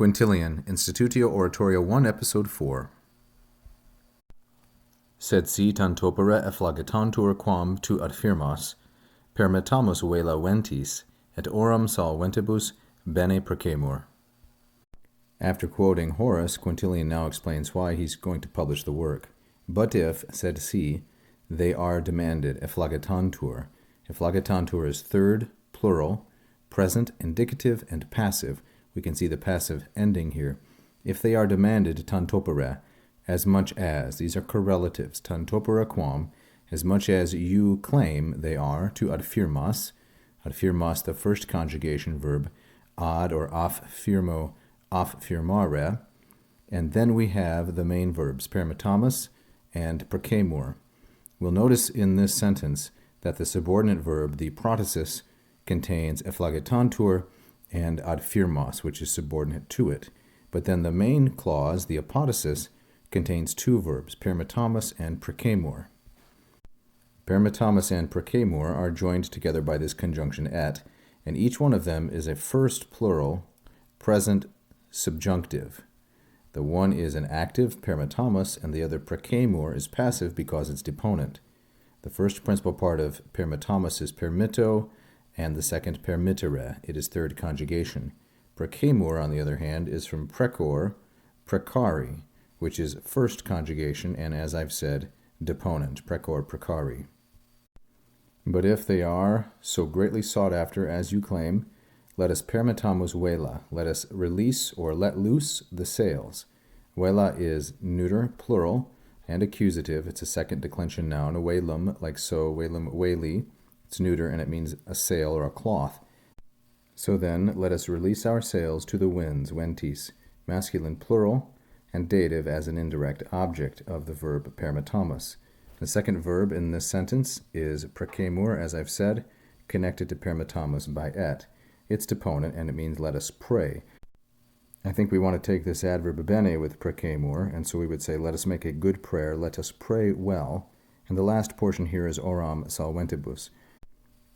Quintilian, Institutio Oratoria 1, Episode 4. Sed si tantopere efflagetantur quam tu adfirmas, permittamus vela ventis, et oram solventibus bene precemur. After quoting Horace, Quintilian now explains why he's going to publish the work. But if, sed si, they are demanded, efflagetantur. Efflagetantur is third, plural, present, indicative, and passive. We can see the passive ending here. If they are demanded, tantopere, as much as, these are correlatives, tantopere quam, as much as you claim they are, to adfirmas, adfirmas, the first conjugation verb, ad or affirmo, affirmare, and then we have the main verbs, permittamus and precemur. We'll notice in this sentence that the subordinate verb, the protasis, contains efflagetantur and adfirmos, which is subordinate to it. But then the main clause, the apodosis, contains two verbs, permittamus and precemur. Permittamus and precemur are joined together by this conjunction et, and each one of them is a first plural, present subjunctive. The one is an active, permittamus, and the other precemur is passive because it's deponent. The first principal part of permittamus is permitto, and the second permittere. It is third conjugation. Precemur, on the other hand, is from precor, precari, which is first conjugation, and as I've said, deponent, precor, precari. But if they are so greatly sought after as you claim, let us permittamus vela, let us release or let loose the sails. Vela is neuter, plural, and accusative. It's a second declension noun, velum, like so, velum, veli. It's neuter and it means a sail or a cloth. So then, let us release our sails to the winds, ventis, masculine plural, and dative as an indirect object of the verb permittamus. The second verb in this sentence is precemur, as I've said, connected to permittamus by et. It's deponent and it means let us pray. I think we want to take this adverb bene with precemur, and so we would say let us make a good prayer, let us pray well. And the last portion here is oram solventibus.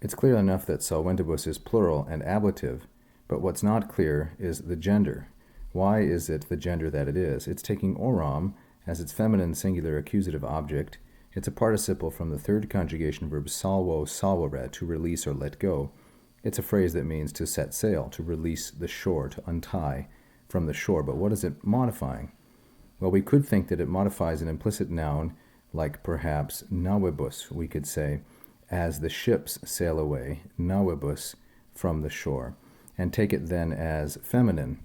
It's clear enough that solventibus is plural and ablative, but what's not clear is the gender. Why is it the gender that it is? It's taking oram as its feminine singular accusative object. It's a participle from the third conjugation verb salvo, salvare, to release or let go. It's a phrase that means to set sail, to release the shore, to untie from the shore. But what is it modifying? Well, we could think that it modifies an implicit noun, like perhaps navibus, we could say, as the ships sail away, navibus, from the shore, and take it then as feminine.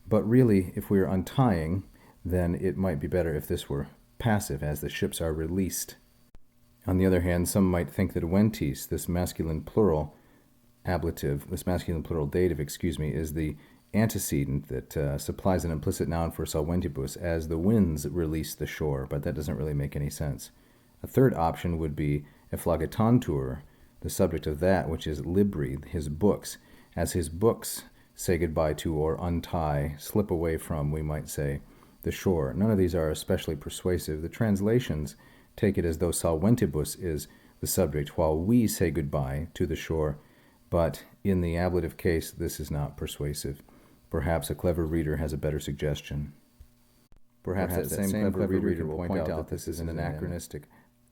But really, if we are untying, then it might be better if this were passive, as the ships are released. On the other hand, some might think that ventis, this masculine plural ablative, this masculine plural dative, is the antecedent that supplies an implicit noun for solventibus, as the winds release the shore, but that doesn't really make any sense. A third option would be efflagetantur, the subject of that, which is libri, his books, as his books say goodbye to or untie, slip away from, we might say, the shore. None of these are especially persuasive. The translations take it as though solventibus is the subject, while we say goodbye to the shore, but in the ablative case, this is not persuasive. Perhaps a clever reader has a better suggestion. Perhaps that same clever reader will point out that this is an anachronistic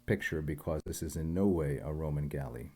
picture because this is in no way a Roman galley.